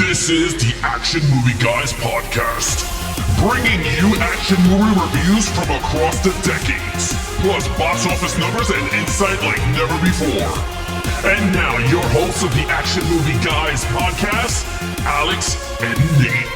This is the Action Movie Guys podcast, bringing you action movie reviews from across the decades, plus box office numbers and insight like never before. And now, your hosts of the Action Movie Guys podcast, Alex and Nate.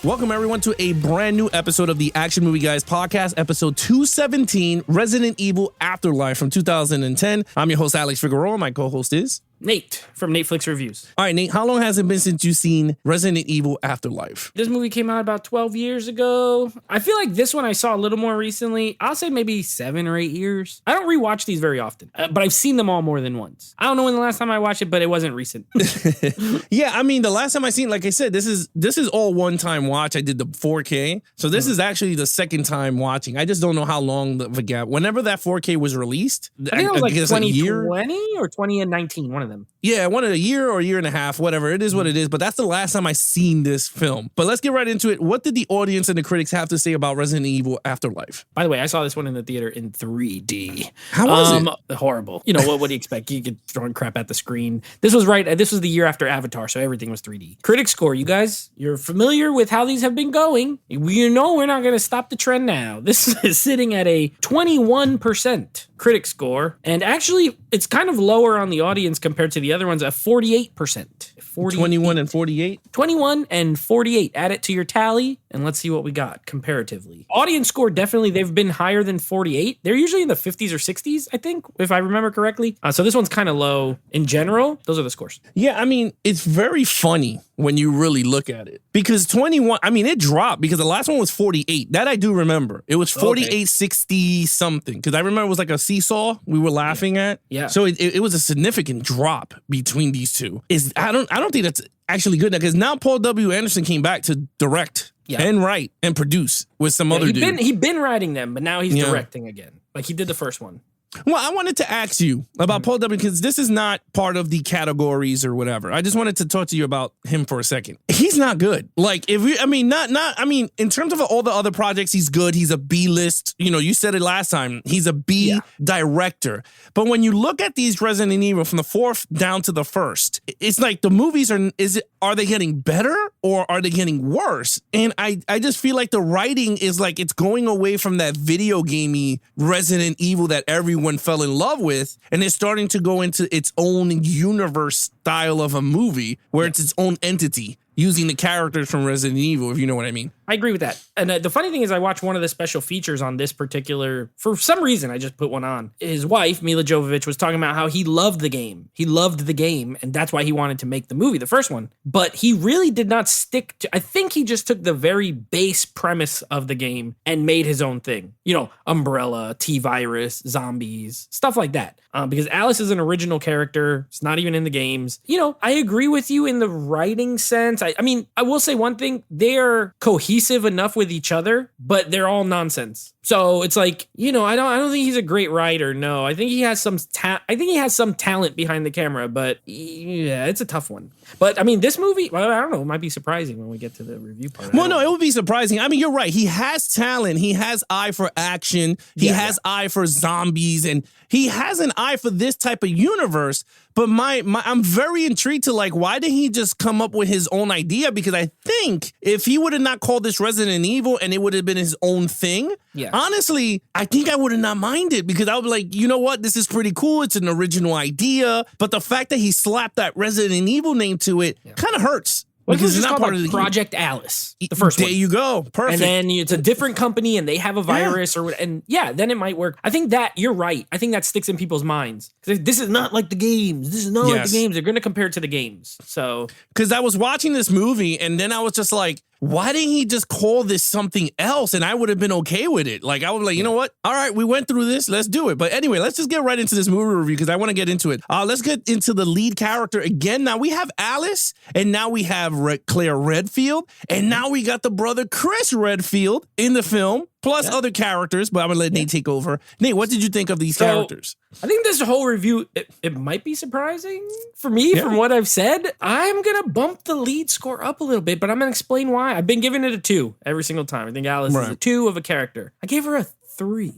Welcome, everyone, to a brand new episode of the Action Movie Guys podcast, episode 217, Resident Evil Afterlife from 2010. I'm your host, Alex Figueroa. My co-host is Nate from Netflix Reviews. All right, Nate, how long has it been since you've seen Resident Evil Afterlife? This movie came out about 12 years ago. I feel like this one I saw a little more recently. I'll say maybe 7 or 8 years. I don't rewatch these very often, but I've seen them all more than once. I don't know when the last time I watched it, but it wasn't recent. Yeah, I mean, the last time I seen, like I said, this is all one-time watch. I did the 4K, so this is actually the second time watching. I just don't know how long the gap. Whenever that 4K was released, I think it was like guess 2020 or 2019, one of them. Yeah, one of a year or a year and a half, whatever. It is what it is. But that's the last time I seen this film. But let's get right into it. What did the audience and the critics have to say about Resident Evil Afterlife? By the way, I saw this one in the theater in 3D. How was it? Horrible. You know, what do you expect? You get throwing crap at the screen. This was the year after Avatar, so everything was 3D. Critic score, you guys, you're familiar with how these have been going. You know we're not going to stop the trend now. This is sitting at a 21% critic score. And actually, it's kind of lower on the audience compared to the other ones at 48%. 21 and 48? 21 and 48. Add it to your tally, and let's see what we got comparatively. Audience score, definitely, they've been higher than 48. They're usually in the 50s or 60s, I think, if I remember correctly. So this one's kind of low. In general, those are the scores. Yeah, I mean, it's very funny when you really look at it. Because 21, I mean, it dropped because the last one was 48. That I do remember. It was 48, 60 something. Because I remember it was like a seesaw we were laughing at. Yeah. So it was a significant drop between these two. I don't think that's actually good now, because now Paul W. Anderson came back to direct and write and produce with some other dude. He'd been writing them, but now he's directing again. Like he did the first one. Well, I wanted to ask you about Paul W. because this is not part of the categories or whatever. I just wanted to talk to you about him for a second. He's not good. Like, in terms of all the other projects, he's good. He's a B-list. You know, you said it last time. He's a B director. But when you look at these Resident Evil from the 4th down to the 1st, it's like the movies are they getting better or are they getting worse? And I just feel like the writing is like it's going away from that video gamey Resident Evil that everyone fell in love with, and it's starting to go into its own universe style of a movie where it's its own entity, using the characters from Resident Evil, if you know what I mean. I agree with that. And the funny thing is I watched one of the special features on this particular, for some reason, I just put one on. His wife, Mila Jovovich, was talking about how he loved the game. He loved the game, and that's why he wanted to make the movie, the first one. But he really did not stick to, I think he just took the very base premise of the game and made his own thing. You know, Umbrella, T-Virus, zombies, stuff like that. Because Alice is an original character. It's not even in the games. You know, I agree with you in the writing sense. I mean, I will say one thing. They're cohesive enough with each other, but they're all nonsense. So it's like, you know, I don't think he's a great writer. No, I think he has some talent behind the camera, but yeah, it's a tough one. But I mean, this movie, well, I don't know, it might be surprising when we get to the review part. Well, no, it would be surprising. I mean, you're right. He has talent. He has eye for action. He has eye for zombies, and he has an eye for this type of universe. But I'm very intrigued to, like, why didn't he just come up with his own idea? Because I think if he would have not called this Resident Evil and it would have been his own thing, honestly, I think I would have not minded, because I would be like, you know what? This is pretty cool. It's an original idea. But the fact that he slapped that Resident Evil name to it kind of hurts. Well, because it's not part of the Project Alice, the first one. There you go. Perfect. And then it's a different company and they have a virus then it might work. I think that you're right. I think that sticks in people's minds. This is not like the games. This is not like the games. They're going to compare it to the games. So, because I was watching this movie and then I was just like, why didn't he just call this something else? And I would have been okay with it. Like, I was like, you know what? All right, we went through this. Let's do it. But anyway, let's just get right into this movie review because I want to get into it. Let's get into the lead character again. Now we have Alice, and now we have Claire Redfield, and now we got the brother Chris Redfield in the film, plus other characters. But I'm going to let Nate take over. Nate, what did you think of these characters? I think this whole review, it might be surprising for me from what I've said. I'm going to bump the lead score up a little bit, but I'm going to explain why. I've been giving it a 2 every single time. I think Alice is a 2 of a character. I gave her a 3.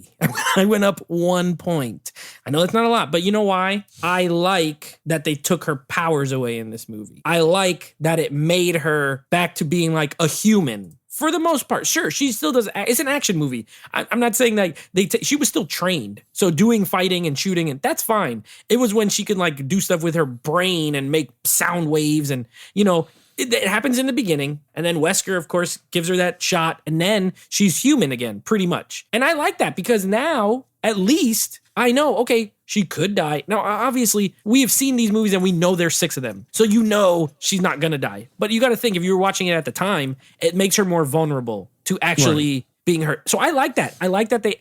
I went up 1 point. I know that's not a lot, but you know why? I like that they took her powers away in this movie. I like that it made her back to being like a human. For the most part, sure, she still does. It's an action movie. I'm not saying that she was still trained. So doing fighting and shooting, and that's fine. It was when she could like do stuff with her brain and make sound waves, and it happens in the beginning. And then Wesker, of course, gives her that shot, and then she's human again, pretty much. And I like that because now at least I know, okay, she could die. Now, obviously, we have seen these movies and we know there's 6 of them. So you know she's not going to die. But you got to think, if you were watching it at the time, it makes her more vulnerable to actually being hurt. So I like that. I like that they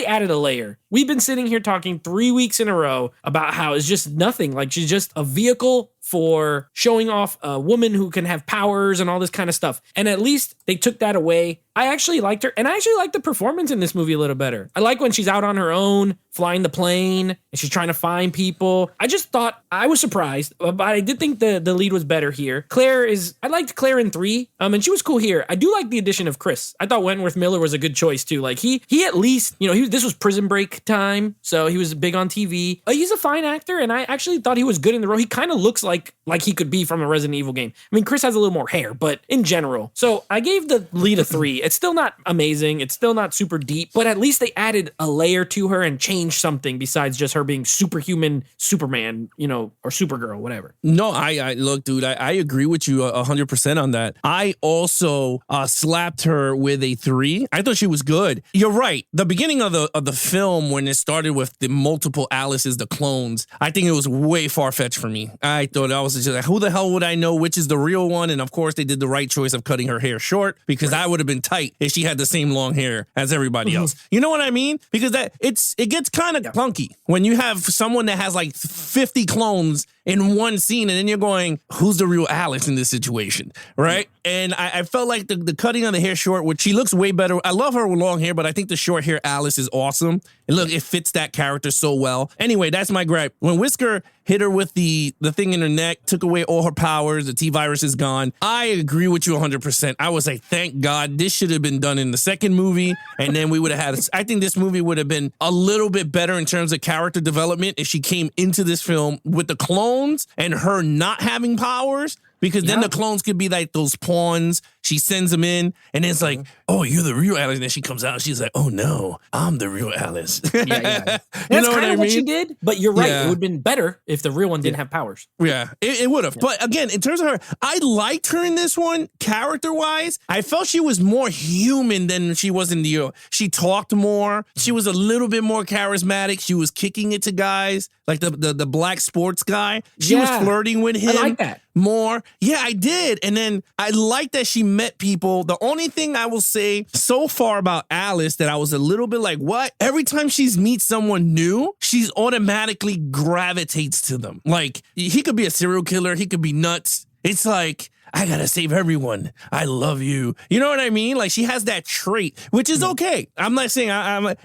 added a layer. We've been sitting here talking 3 weeks in a row about how it's just nothing. Like, she's just a vehicle for showing off a woman who can have powers and all this kind of stuff. And at least they took that away. I actually liked her, and I actually like the performance in this movie a little better. I like when she's out on her own, flying the plane, and she's trying to find people. I just thought, I was surprised, but I did think the lead was better here. I liked Claire in 3, and she was cool here. I do like the addition of Chris. I thought Wentworth Miller was a good choice too. Like he at least, this was Prison Break time, so he was big on TV. He's a fine actor, and I actually thought he was good in the role. He kind of looks like he could be from a Resident Evil game. I mean, Chris has a little more hair, but in general. So I gave the lead a 3. It's still not amazing. It's still not super deep, but at least they added a layer to her and changed something besides just her being superhuman Superman, or Supergirl, whatever. No, I look, dude, I agree with you 100% on that. I also slapped her with a 3. I thought she was good. You're right. The beginning of the film, when it started with the multiple Alices, the clones, I think it was way far-fetched for me. I thought I was just like, who the hell would I know which is the real one? And of course, they did the right choice of cutting her hair short, because I would have been tight if she had the same long hair as everybody else. You know what I mean? Because it gets kind of clunky when you have someone that has like 50 clones in one scene, and then you're going, who's the real Alice in this situation, right? And I felt like the cutting of the hair short, which she looks way better. I love her with long hair, but I think the short hair Alice is awesome. And look, it fits that character so well. Anyway, that's my gripe. When Whisker hit her with the thing in her neck, took away all her powers, the T-virus is gone, I agree with you 100%. I was like, thank God, this should have been done in the second movie, and then we would have had, I think this movie would have been a little bit better in terms of character development if she came into this film with the clones and her not having powers, because then the clones could be like those pawns. She sends them in, and it's like, oh, you're the real Alice. And then she comes out, and she's like, oh, no, I'm the real Alice. That's kind of what she did, but you're right. It would have been better if the real one didn't have powers. Yeah, it would have. But again, in terms of her, I liked her in this one, character-wise. I felt she was more human than she was in the... She talked more. She was a little bit more charismatic. She was kicking it to guys, like the black sports guy. She was flirting with him. I like that. More. Yeah, I did. And then I like that she met people. The only thing I will say so far about Alice that I was a little bit like, what? Every time she meets someone new, she's automatically gravitates to them. Like, he could be a serial killer. He could be nuts. It's like, I gotta save everyone. I love you. You know what I mean? Like, she has that trait, which is okay. I'm not saying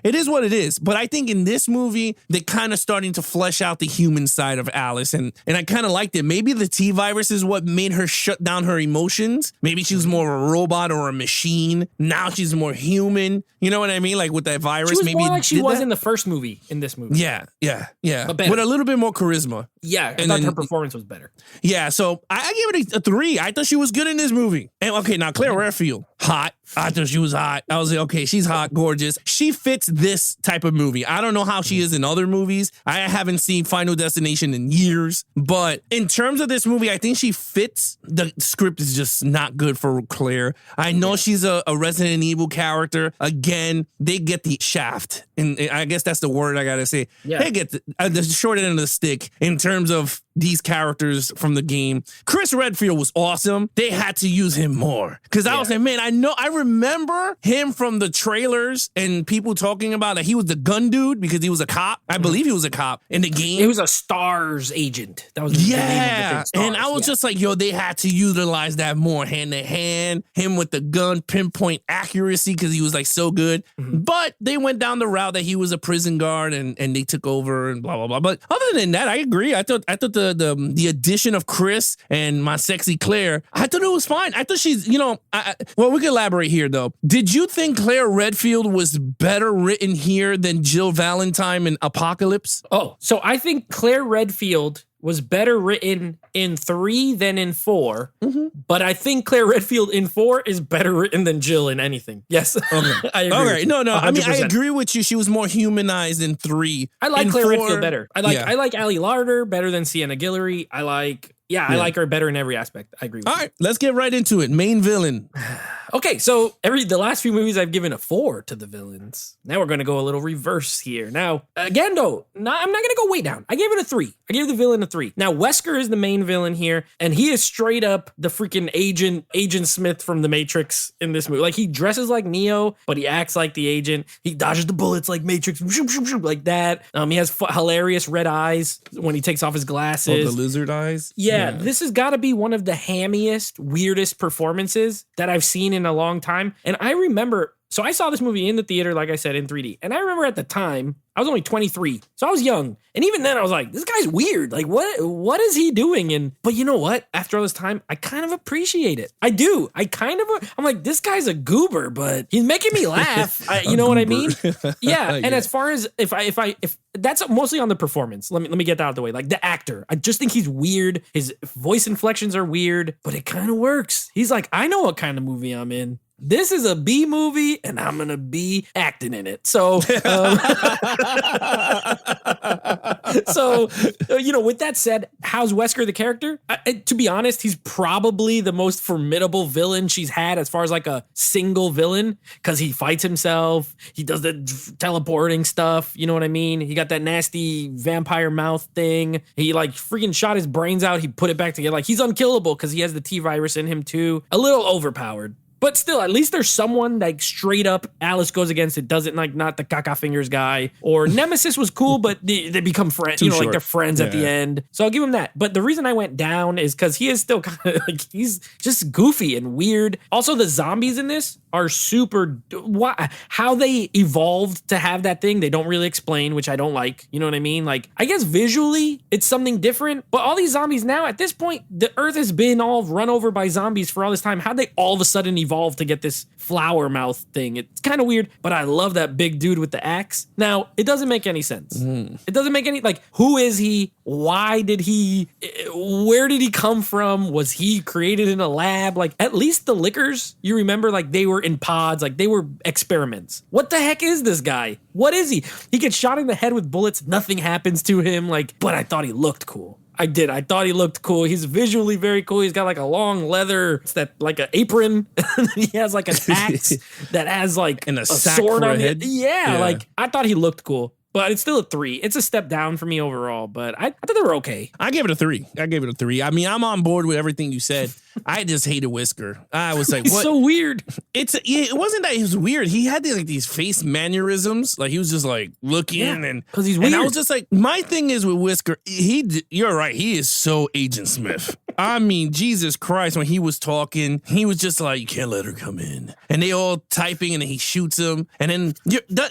it is what it is. But I think in this movie, they're kind of starting to flesh out the human side of Alice. And I kind of liked it. Maybe the T-virus is what made her shut down her emotions. Maybe she was more of a robot or a machine. Now she's more human. You know what I mean? Like with that virus. She was maybe more like she was in the first movie, in this movie. Yeah. But with a little bit more charisma. Yeah, I thought her performance was better. Yeah, so I gave it a 3. I thought she was good in this movie. And okay, now Claire Redfield, hot. I thought she was hot. I was like, okay, she's hot, gorgeous. She fits this type of movie. I don't know how she is in other movies. I haven't seen Final Destination in years. But in terms of this movie, I think she fits. The script is just not good for Claire. I know she's a Resident Evil character. Again, they get the shaft. And I guess that's the word I got to say. Yeah. They get the short end of the stick in terms of these characters from the game. Chris Redfield was awesome. They had to use him more. Because I was like, man, I remember him from the trailers and people talking about that he was the gun dude because he was a cop. I believe he was a cop in the game. He was a STARS agent. That was the name of the thing, STARS. And I was just like, yo, they had to utilize that more hand to hand, him with the gun, pinpoint accuracy, because he was like so good. But they went down the route that he was a prison guard and they took over and blah, blah, blah. But other than that, I agree. I thought the addition of Chris and my sexy Claire, I thought it was fine. I thought she's, well, we can elaborate here though. Did you think Claire Redfield was better written here than Jill Valentine in Apocalypse? Oh, so I think Claire Redfield was better written in 3 than in 4, but I think Claire Redfield in 4 is better written than Jill in anything. Yes, Okay. I agree. All right, no. 100%. I mean, I agree with you. She was more humanized in 3. I like in Claire 4, Redfield better. I like Ali Larder better than Sienna Guillory. I like her better in every aspect. I agree with you. All right, let's get right into it. Main villain. Okay, so the last few movies I've given a 4 to the villains. Now we're going to go a little reverse here. Now, again though, I'm not going to go way down. I gave it a 3. I gave the villain a 3. Now, Wesker is the main villain here, and he is straight up the freaking Agent Smith from The Matrix in this movie. Like, he dresses like Neo, but he acts like the agent. He dodges the bullets like Matrix, like that. He has hilarious red eyes when he takes off his glasses. Oh, the lizard eyes? Yeah, this has got to be one of the hammiest, weirdest performances that I've seen in a long time. And I remember, so I saw this movie in the theater, like I said, in 3D. And I remember at the time, I was only 23. So I was young. And even then I was like, this guy's weird. Like, what is he doing? But you know what? After all this time, I kind of appreciate it. I do. I'm like, this guy's a goober, but he's making me laugh. You know what I mean? Yeah. And as far as if that's mostly on the performance. Let me get that out of the way. Like the actor, I just think he's weird. His voice inflections are weird, but it kind of works. He's like, I know what kind of movie I'm in. This is a B movie, and I'm gonna be acting in it. So, with that said, how's Wesker the character? To be honest, he's probably the most formidable villain she's had as far as like a single villain, because he fights himself. He does the teleporting stuff. You know what I mean? He got that nasty vampire mouth thing. He like freaking shot his brains out. He put it back together. Like, he's unkillable because he has the T virus in him too. A little overpowered. But still, at least there's someone like straight up Alice goes against it, doesn't like not the caca fingers guy. Or Nemesis was cool, but they become friends, like they're friends at the end. So I'll give him that. But the reason I went down is because he is still kind of like, he's just goofy and weird. Also, the zombies in this are super, how they evolved to have that thing, they don't really explain, which I don't like. You know what I mean? Like, I guess visually it's something different, but all these zombies now, at this point, the earth has been all run over by zombies for all this time. How'd they all of a sudden evolve to get this flower mouth thing? It's kind of weird, but I love that big dude with the axe. Now, it doesn't make any sense. It doesn't make any, like, who is he? Where did he come from? Was he created in a lab? Like, at least the liquors, you remember, like, they were in pods, like they were experiments. What the heck is this guy? What is he? He gets shot in the head with bullets. Nothing happens to him. Like, but I thought he looked cool. I did. I thought he looked cool. He's visually very cool. He's got like a long leather, it's that like an apron. He has like an axe that has like and a sword on it. Yeah, like I thought he looked cool. But it's still a 3. It's a step down for me overall, but I thought they were okay. I gave it a 3. I mean, I'm on board with everything you said. I just hated Wesker. I was like, He's what? so weird. It wasn't that he was weird. He had these face mannerisms. Like, he was just like looking and because he's weird. And I was just like, my thing is with Wesker, you're right. He is so Agent Smith. I mean, Jesus Christ, when he was talking, he was just like, you can't let her come in. And they all typing and then he shoots him. And then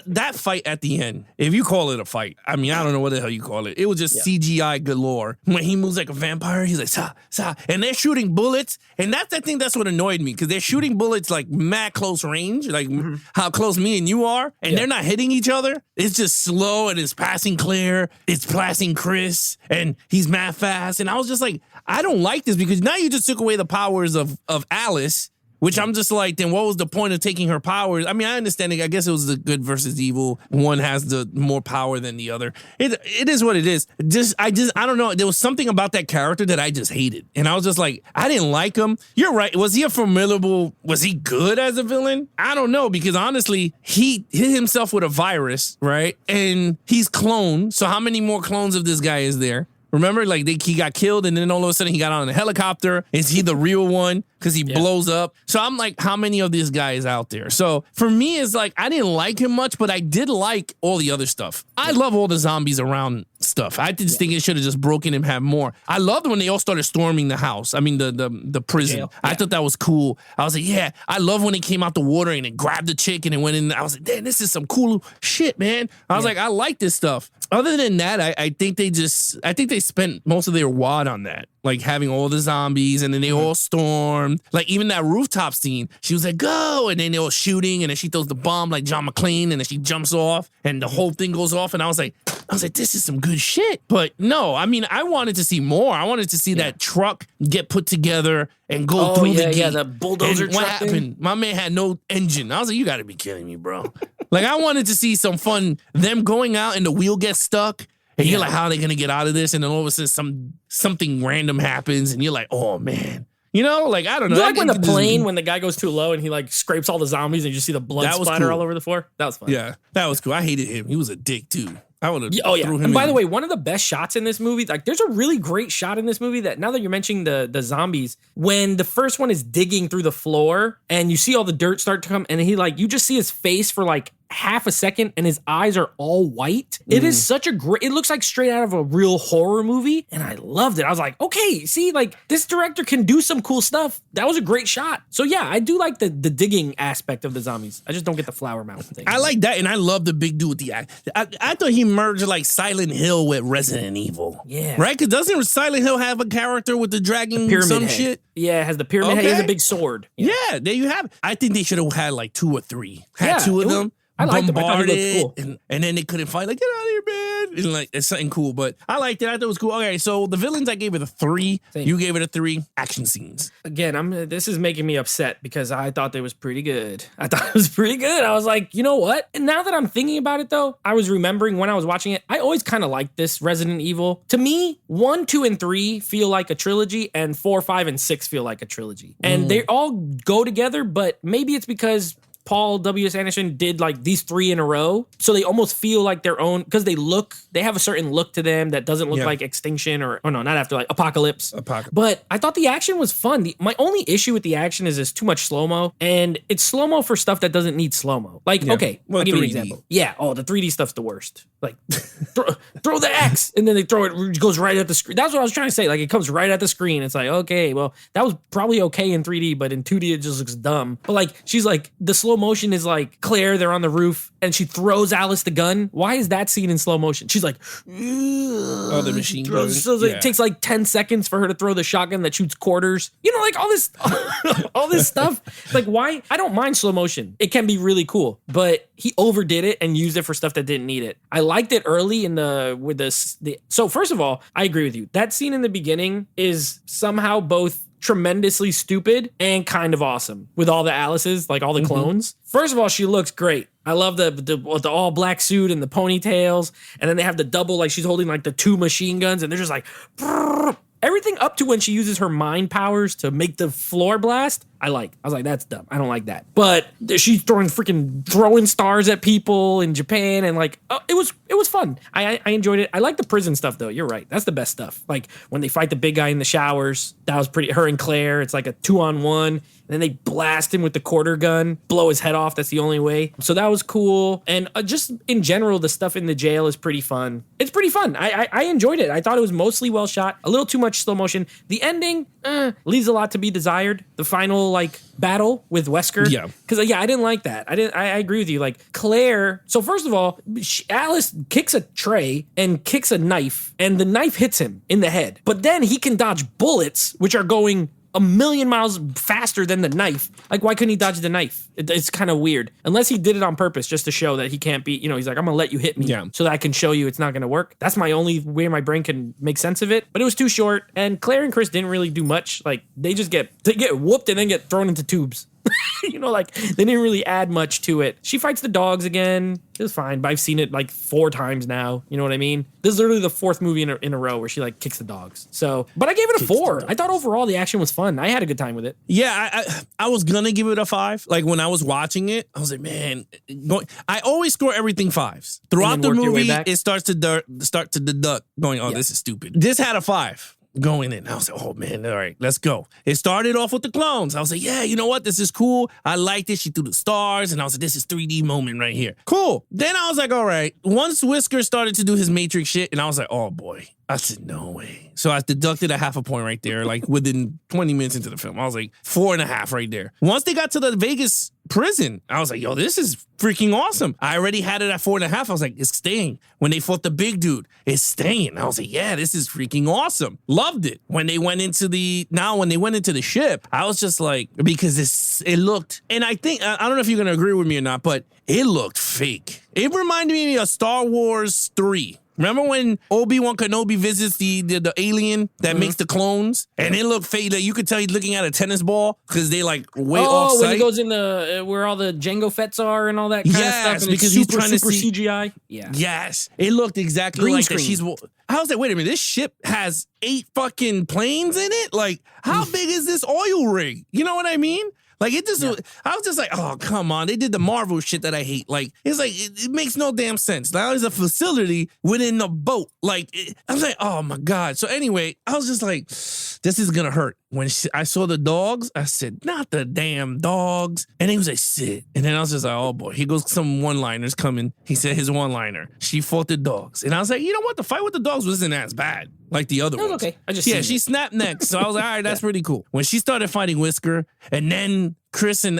that fight at the end, if you call it a fight, I mean, I don't know what the hell you call it. It was just CGI galore. When he moves like a vampire, he's like, sa, sa. And they're shooting bullets. And that's what annoyed me, because they're shooting bullets like mad close range, like how close me and you are. And they're not hitting each other. It's just slow and it's passing Claire. It's passing Chris. And he's mad fast. And I was just like, I don't like this, because now you just took away the powers of Alice, which I'm just like, then what was the point of taking her powers? I mean, I understand it. I guess it was the good versus evil. One has the more power than the other. It is what it is. I don't know. There was something about that character that I just hated. And I was just like, I didn't like him. You're right. Was he was he good as a villain? I don't know, because honestly, he hit himself with a virus, right? And he's cloned. So how many more clones of this guy is there? Remember, like he got killed and then all of a sudden he got on a helicopter. Is he the real one? because he blows up. So I'm like, how many of these guys out there? So for me, it's like, I didn't like him much, but I did like all the other stuff. I love all the zombies around stuff. I just think it should have just broken and had more. I loved when they all started storming the house. I mean, the prison. Jail. I thought that was cool. I was like, yeah, I love when they came out the water and it grabbed the chick and it went in. I was like, damn, this is some cool shit, man. I was like, I like this stuff. Other than that, I think they spent most of their wad on that. Like having all the zombies and then they all stormed. Like even that rooftop scene, she was like, go. And then they were shooting and then she throws the bomb like John McClane and then she jumps off and the whole thing goes off. And I was like, this is some good shit. But no, I mean, I wanted to see more. I wanted to see that truck get put together and go through the gate. Yeah, the bulldozer and truck. What happened? Thing? My man had no engine. I was like, you got to be kidding me, bro. Like I wanted to see some fun, them going out and the wheel gets stuck. And you're like, how are they going to get out of this? And then all of a sudden something random happens and you're like, oh man. You know, like, I don't know. You like when the plane, when the guy goes too low and he like scrapes all the zombies and you just see the blood splatter all over the floor? That was fun. Yeah, that was cool. I hated him. He was a dick too. I would have threw him and by the way, one of the best shots in this movie, like there's a really great shot in this movie that now that you're mentioning the zombies, when the first one is digging through the floor and you see all the dirt start to come and he like, you just see his face for like half a second and his eyes are all white. It is such a great, it looks like straight out of a real horror movie and I loved it. I was like, okay, see, like this director can do some cool stuff. That was a great shot. So yeah, I do like the digging aspect of the zombies. I just don't get the flower mountain thing. I like that and I love the big dude with the act. I thought he merged like Silent Hill with Resident Evil. Yeah. Right? Because doesn't Silent Hill have a character with the dragon some head. Shit? Yeah, it has the pyramid head. He has a big sword. Yeah, there you have it. I think they should have had like 2 or 3. Had 2 of them. I liked him. I thought he looked cool. And then they couldn't fight. Like, get out of here, man. And like, it's something cool. But I liked it. I thought it was cool. Okay, so the villains, I gave it a 3. Same. You gave it a 3. Action scenes. Again, this is making me upset because I thought it was pretty good. I thought it was pretty good. I was like, you know what? And now that I'm thinking about it, though, I was remembering when I was watching it, I always kind of liked this Resident Evil. To me, 1, 2, and 3 feel like a trilogy, and 4, 5, and 6 feel like a trilogy. And they all go together, but maybe it's because Paul W.S. Anderson did like these 3 in a row. So they almost feel like their own, because they have a certain look to them that doesn't look like Extinction or no, not Afterlife, Apocalypse. But I thought the action was fun. My only issue with the action is there's too much slow-mo, and it's slow-mo for stuff that doesn't need slow-mo. Like, okay, I'll give you an example. Yeah, the 3D stuff's the worst. Like, throw the X, and then they throw it goes right at the screen. That's what I was trying to say. Like, it comes right at the screen. It's like, okay, well, that was probably okay in 3D, but in 2D, it just looks dumb. But like, she's like, the slow motion is like Claire, they're on the roof, and she throws Alice the gun. Why is that scene in slow motion? She's like, the machine gun. So it takes like 10 seconds for her to throw the shotgun that shoots quarters. You know, like all this, all this stuff. Like, why? I don't mind slow motion. It can be really cool, but he overdid it and used it for stuff that didn't need it. I liked it early so first of all, I agree with you. That scene in the beginning is somehow both tremendously stupid and kind of awesome with all the Alices, like all the clones. First of all, she looks great. I love the all black suit and the ponytails, and then they have the double, like she's holding like the 2 machine guns, and they're just like everything up to when she uses her mind powers to make the floor blast. I was like, that's dumb. I don't like that. But she's throwing stars at people in Japan, and like, it was fun. I enjoyed it. I like the prison stuff though. You're right. That's the best stuff. Like when they fight the big guy in the showers, that was pretty. Her and Claire, it's like a 2-on-1. And then they blast him with the quarter gun, blow his head off. That's the only way. So that was cool. And just in general, the stuff in the jail is pretty fun. It's pretty fun. I enjoyed it. I thought it was mostly well shot. A little too much slow motion. The ending leaves a lot to be desired. The final like battle with Wesker. Yeah. Because I didn't like that. I agree with you. Like Claire. So first of all, Alice kicks a tray and kicks a knife, and the knife hits him in the head. But then he can dodge bullets, which are going 1,000,000 miles faster than the knife. Like, why couldn't he dodge the knife? It's kind of weird. Unless he did it on purpose just to show that he can't be, he's like, I'm going to let you hit me so that I can show you it's not going to work. That's my only way my brain can make sense of it. But it was too short. And Claire and Chris didn't really do much. Like, they get whooped and then get thrown into tubes. Like they didn't really add much to it. She fights the dogs again. It was fine, but I've seen it like 4 times now. You know what I mean? This is literally the 4th movie in a row where she like kicks the dogs. So, but I gave it a 4. I thought overall the action was fun. I had a good time with it. Yeah, I was gonna give it a 5. Like when I was watching it, I was like, man, I always score everything 5s. Throughout the movie, it starts to deduct, going, this is stupid. This had a 5. going in. I was like, oh man, all right, let's go. It started off with the clones. I was like, yeah, you know what? This is cool. I liked it. She threw the stars, and I was like, this is 3D moment right here. Cool. Then I was like, all right. Once Whisker started to do his Matrix shit, and I was like, oh boy. I said, no way. So I deducted a half a point right there, like within 20 minutes into the film. I was like, 4.5 right there. Once they got to the Vegas prison, I was like, yo, this is freaking awesome. I already had it at 4.5. I was like, it's staying. When they fought the big dude, it's staying. I was like, yeah, this is freaking awesome. Loved it. When they went into the ship, I was just like, because it looked, and I think, I don't know if you're going to agree with me or not, but it looked fake. It reminded me of Star Wars 3. Remember when Obi-Wan Kenobi visits the alien that makes the clones? And it looked fake. Like you could tell he's looking at a tennis ball because they like way off sight. When he goes in the where all the Jango Fetts are and all that kind of stuff. And because he's trying to see CGI. Yeah. Yes. It looked exactly Green like screen. that. I was like, wait a minute, this ship has 8 fucking planes in it? Like, how big is this oil rig? You know what I mean? Like, it just, I was just like, oh, come on. They did the Marvel shit that I hate. Like, it's like, it makes no damn sense. Now there's a facility within the boat. Like, I was like, oh my God. So anyway, I was just like, this is going to hurt. When I saw the dogs, I said, not the damn dogs. And he was like, sit. And then I was just like, oh boy, here goes some one-liners coming. He said his one-liner. She fought the dogs. And I was like, you know what? The fight with the dogs wasn't as bad like the other ones. Okay. She snapped necks. So I was like, all right, that's pretty cool. When she started fighting Whisker, and then Chris and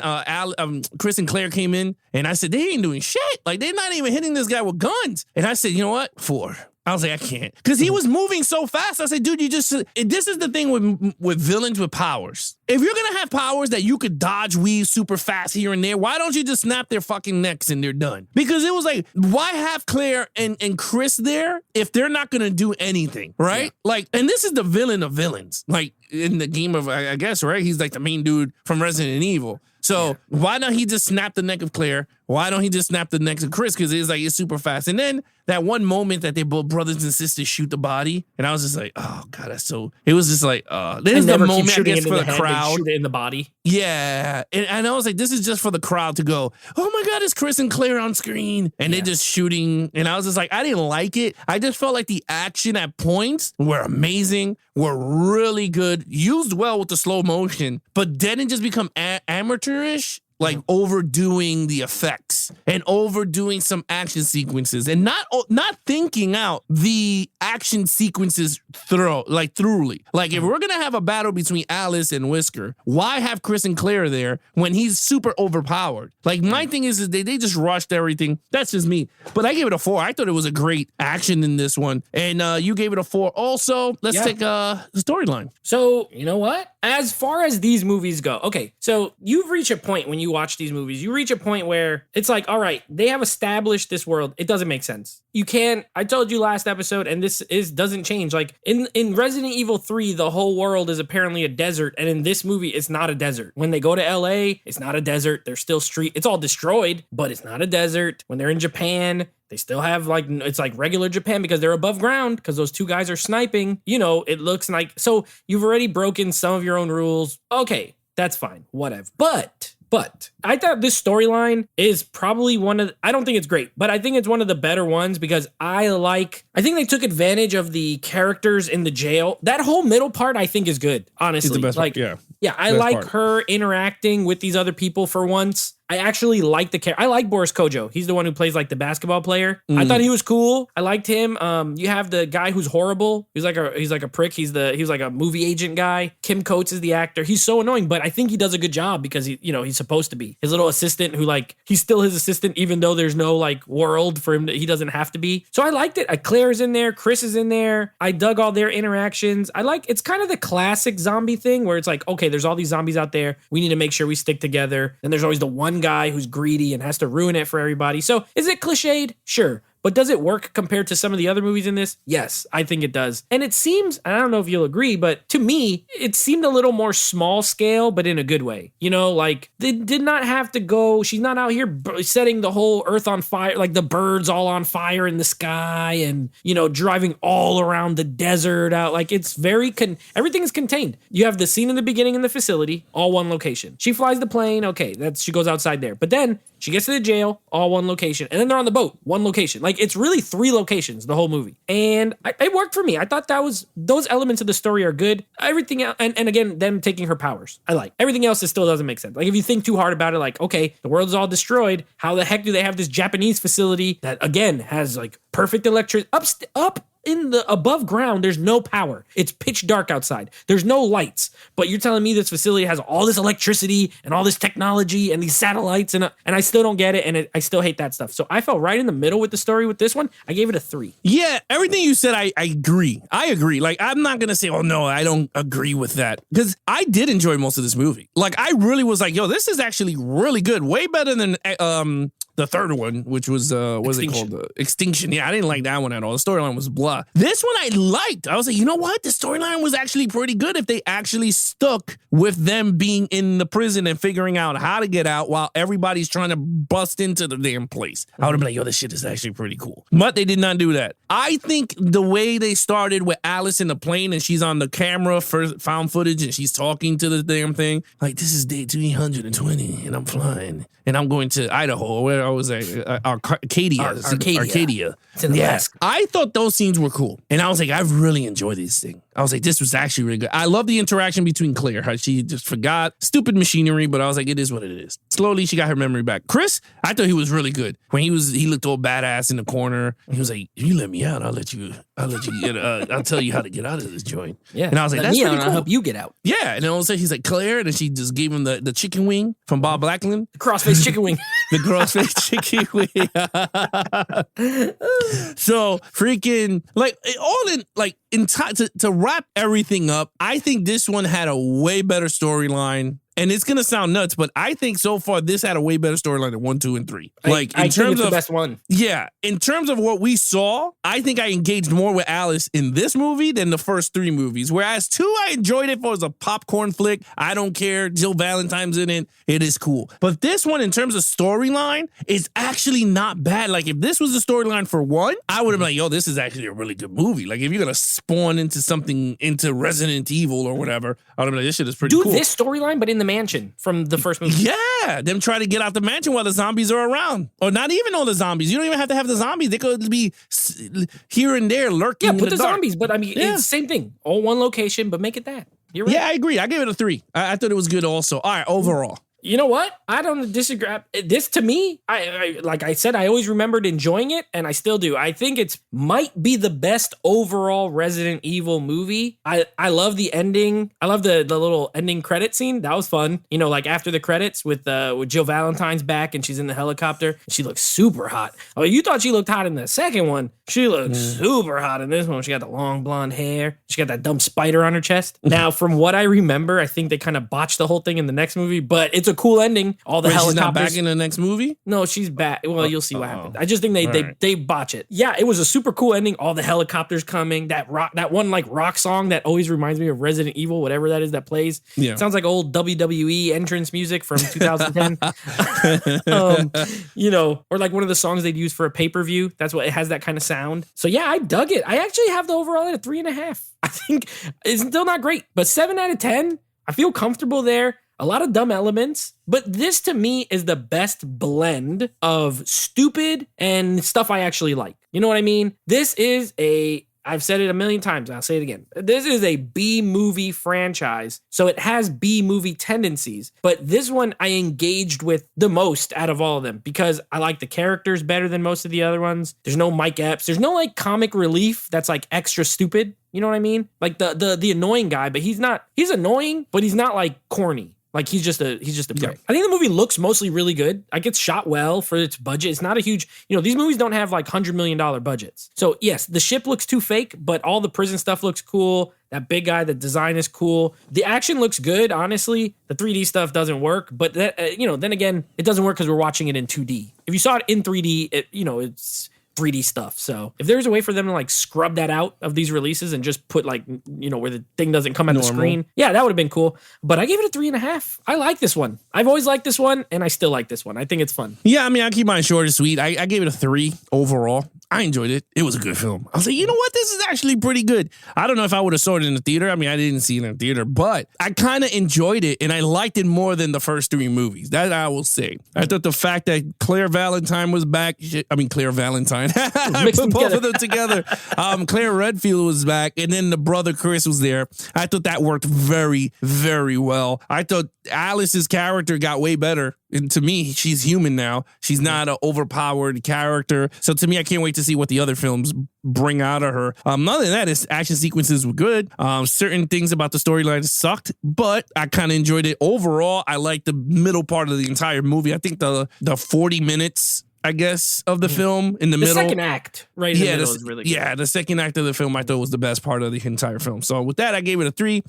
Claire came in, and I said, they ain't doing shit. Like, they're not even hitting this guy with guns. And I said, you know what? 4. I was like, I can't. Because he was moving so fast. I said, dude, this is the thing with villains with powers. If you're going to have powers that you could dodge, weave super fast here and there, why don't you just snap their fucking necks and they're done? Because it was like, why have Claire and Chris there if they're not going to do anything, right? Yeah. Like, and this is the villain of villains. Like, in the game of, I guess, right? He's like the main dude from Resident Evil. So why don't he just snap the neck of Claire? Why don't he just snap the neck of Chris? Because it's super fast. And then that one moment that they both brothers and sisters shoot the body, and I was just like, oh God, that's so. It was just like, this is the moment I guess for the crowd. Shoot it in the body. Yeah, and I was like, this is just for the crowd to go, oh my God, it's Chris and Claire on screen, and they're just shooting. And I was just like, I didn't like it. I just felt like the action at points were amazing, were really good, used well with the slow motion, but didn't just become amateurish. Like overdoing the effects and overdoing some action sequences and not thinking out the action sequences thoroughly. Like if we're gonna have a battle between Alice and Whisker, why have Chris and Claire there when he's super overpowered? Like my thing is they just rushed everything. That's just me. But I gave it a 4. I thought it was a great action in this one, and you gave it a 4. Also, let's take the storyline. So you know what? As far as these movies go, okay. So you've reached a point when you watch these movies, you reach a point where it's like, all right, they have established this world. It doesn't make sense. You can't, I told you last episode, and this doesn't change. Like in Resident Evil 3, the whole world is apparently a desert. And in this movie, it's not a desert. When they go to LA, it's not a desert. There's still it's all destroyed, but it's not a desert. When they're in Japan, they still have it's like regular Japan because they're above ground because those 2 guys are sniping. You know, it looks like, so you've already broken some of your own rules. Okay, that's fine. Whatever. But I thought this storyline is probably I don't think it's great, but I think it's one of the better ones because I think they took advantage of the characters in the jail. That whole middle part I think is good, honestly. It's the best part, yeah. Yeah, I like her interacting with these other people for once. I actually like the character. I like Boris Kojo. He's the one who plays like the basketball player. I thought he was cool. I liked him. You have the guy who's horrible. He's like a prick. He's like a movie agent guy. Kim Coates is the actor. He's so annoying, but I think he does a good job because he's supposed to be. His little assistant who he's still his assistant even though there's no world for him. He doesn't have to be. So I liked it. Claire's in there. Chris is in there. I dug all their interactions. It's kind of the classic zombie thing where it's like, okay, there's all these zombies out there. We need to make sure we stick together. And there's always the one guy who's greedy and has to ruin it for everybody. So is it cliched? Sure. But does it work compared to some of the other movies in this? Yes, I think it does. And it seems, I don't know if you'll agree, but to me, it seemed a little more small scale, but in a good way. They did not have to go, she's not out here setting the whole earth on fire, like the birds all on fire in the sky and, driving all around the desert out. It's very, everything is contained. You have the scene in the beginning in the facility, all one location. She flies the plane, okay, she goes outside there. But then she gets to the jail, all one location. And then they're on the boat, one location. Like, it's really 3 locations, the whole movie. And it worked for me. I thought those elements of the story are good. Everything else, and again, them taking her powers, I like. Everything else, it still doesn't make sense. Like, if you think too hard about it, like, okay, the world's all destroyed. How the heck do they have this Japanese facility that, again, has like perfect electricity up in the above ground? There's no power. It's pitch dark outside. There's no lights. But you're telling me this facility has all this electricity and all this technology and these satellites, and I still don't get it, and I still hate that stuff. So I fell right in the middle with the story with this one. I gave it a 3. Yeah, everything you said, I agree. I agree. Like, I'm not going to say, oh, no, I don't agree with that. Because I did enjoy most of this movie. Like, I really was like, yo, this is actually really good. Way better than the third one, which was, what is it called? Extinction. Yeah, I didn't like that one at all. The storyline was blah. This one I liked. I was like, you know what? The storyline was actually pretty good if they actually stuck with them being in the prison and figuring out how to get out while everybody's trying to bust into the damn place. I would have been like, yo, this shit is actually pretty cool. But they did not do that. I think the way they started with Alice in the plane and she's on the camera for found footage and she's talking to the damn thing, like, this is day 320 and I'm flying and I'm going to Idaho, where I was at, Arcadia. It's in Alaska. I thought those scenes were cool. And I was like, I've really enjoyed this thing. I was like, this was actually really good. I love the interaction between Claire, how she just forgot stupid machinery, but I was like, it is what it is. Slowly, she got her memory back. Chris, I thought he was really good. When he looked all badass in the corner. He was like, if you let me out, I'll let you get, I'll tell you how to get out of this joint. Yeah. And I was like, that's pretty cool. I'll help you get out. Yeah. And then all of a sudden, he's like, Claire, and then she just gave him the chicken wing from Bob Backlund. The crossface chicken wing. The crossface chicken wing. So freaking like all in like in time to wrap everything up. I think this one had a way better storyline. And it's gonna sound nuts, but I think so far this had a way better storyline than 1, 2, and 3. Like I think it's the best one. Yeah, in terms of what we saw, I think I engaged more with Alice in this movie than the first 3 movies. Whereas 2, I enjoyed it for as a popcorn flick. I don't care. Jill Valentine's in it. It is cool. But this one, in terms of storyline, is actually not bad. Like if this was the storyline for 1, I would have been like, yo, this is actually a really good movie. Like if you're gonna spawn into something into Resident Evil or whatever, I would have been like, this shit is pretty cool. Do this storyline, but in the mansion from the first movie. Yeah, them try to get out the mansion while the zombies are around. Or not even all the zombies. You don't even have to have the zombies. They could be here and there lurking. Yeah, put the dark. zombies, but I mean, it's the same thing. All one location, but make it that. You're right. Yeah, I agree. I gave it a 3. I thought it was good also. All right, overall. You know what? I don't disagree. This to me, I like I said, I always remembered enjoying it, and I still do. I think it's might be the best overall Resident Evil movie. I love the ending. I love the little ending credit scene. That was fun. You know, like after the credits with Jill Valentine's back and she's in the helicopter. She looks super hot. Oh, you thought she looked hot in the second one. She looks super hot in this one. She got the long blonde hair. She got that dumb spider on her chest. Now, from what I remember, I think they kind of botched the whole thing in the next movie, but it's a cool ending. All the helicopters. She's not back in the next movie? No, she's back. Well, you'll see what happens. I just think they botch it. Yeah, it was a super cool ending. All the helicopters coming. That one like rock song that always reminds me of Resident Evil, whatever that is that plays. Yeah. It sounds like old WWE entrance music from 2010. You know, or like one of the songs they'd use for a pay-per-view. That's what it has, that kind of sound. So yeah, I dug it. I actually have the overall at a 3.5. I think it's still not great, but 7 out of 10. I feel comfortable there. A lot of dumb elements, but this to me is the best blend of stupid and stuff I actually like. You know what I mean? This is I've said it a million times, and I'll say it again. This is a B-movie franchise, so it has B-movie tendencies. But this one I engaged with the most out of all of them because I like the characters better than most of the other ones. There's no Mike Epps. There's no like comic relief that's like extra stupid. You know what I mean? Like the annoying guy, but he's annoying, but he's not like corny. Like he's just a prick. Yeah. I think the movie looks mostly really good. Like it's shot well for its budget. It's not a huge, these movies don't have like $100 million budgets. So yes, the ship looks too fake, but all the prison stuff looks cool. That big guy, the design is cool. The action looks good, honestly. The 3D stuff doesn't work, but that, then again, it doesn't work because we're watching it in 2D. If you saw it in 3D, it's 3D stuff. So if there's a way for them to like scrub that out of these releases and just put like, where the thing doesn't come at the screen. Yeah, that would have been cool. But I gave it a 3.5. I like this one. I've always liked this one and I still like this one. I think it's fun. Yeah, I mean, I keep mine short and sweet. I gave it a 3 overall. I enjoyed it. It was a good film. I was like, you know what? This is actually pretty good. I don't know if I would have saw it in the theater. I mean, I didn't see it in the theater, but I kind of enjoyed it, and I liked it more than the first 3 movies. That I will say. I thought the fact that Claire Valentine was back. Claire Valentine. I put both of them together. Claire Redfield was back, and then the brother Chris was there. I thought that worked very, very well. I thought Alice's character got way better. And to me, she's human now. She's not an overpowered character. So to me, I can't wait to see what the other films bring out of her. Other than that, his action sequences were good. Certain things about the storyline sucked, but I kind of enjoyed it. Overall, I liked the middle part of the entire movie. I think the 40 minutes, I guess, of the film in the middle. The second act, right in the middle is really good. Yeah, the second act of the film I thought was the best part of the entire film. So with that, I gave it a 3.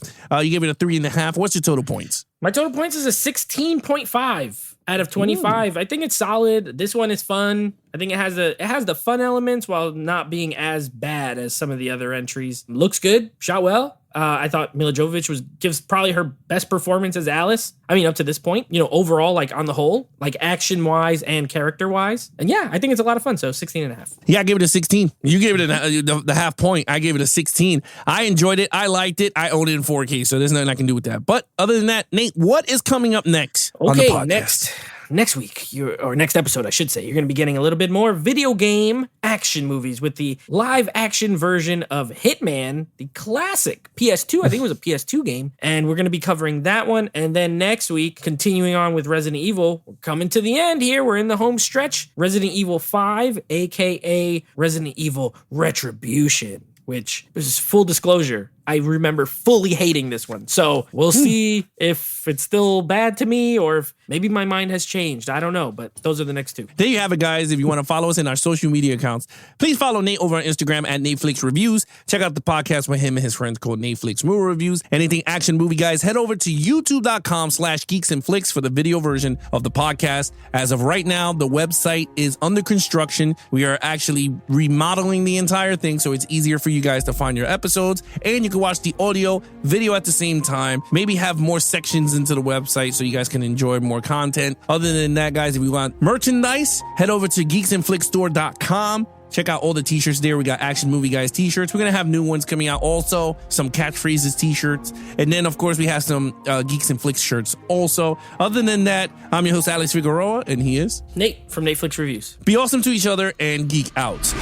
You gave it a 3.5. What's your total points? My total points is a 16.5 out of 25. Ooh. I think it's solid. This one is fun. I think it has the fun elements while not being as bad as some of the other entries. Looks good, shot well. I thought Mila Jovovich gives probably her best performance as Alice. I mean, up to this point, overall, like on the whole, like action wise and character wise. And yeah, I think it's a lot of fun. So 16.5. Yeah, I gave it a 16. You gave it the half point. I gave it a 16. I enjoyed it. I liked it. I own it in 4K. So there's nothing I can do with that. But other than that, Nate, what is coming up next on the podcast? Next week, or next episode, I should say, you're going to be getting a little bit more video game action movies with the live action version of Hitman, the classic PS2. I think it was a PS2 game. And we're going to be covering that one. And then next week, continuing on with Resident Evil, we're coming to the end here. We're in the home stretch. Resident Evil 5, aka Resident Evil Retribution, which is full disclosure. I remember fully hating this one. So we'll see if it's still bad to me or if maybe my mind has changed. I don't know, but those are the next 2. There you have it, guys. If you want to follow us in our social media accounts, please follow Nate over on Instagram at Netflix Reviews. Check out the podcast with him and his friends called Netflix Movie Reviews. Anything action movie, guys, head over to youtube.com/Geeks and Flicks for the video version of the podcast. As of right now, the website is under construction. We are actually remodeling the entire thing, so it's easier for you guys to find your episodes. And you can watch the audio, video at the same time. Maybe have more sections into the website so you guys can enjoy more content. Other than that, guys, if you want merchandise, head over to geeksandflickstore.com. Check out all the t-shirts there. We got Action Movie Guys t-shirts. We're going to have new ones coming out also. Some catchphrases t-shirts. And then, of course, we have some Geeks and Flicks shirts also. Other than that, I'm your host, Alex Figueroa, and he is Nate from Netflix Reviews. Be awesome to each other and geek out.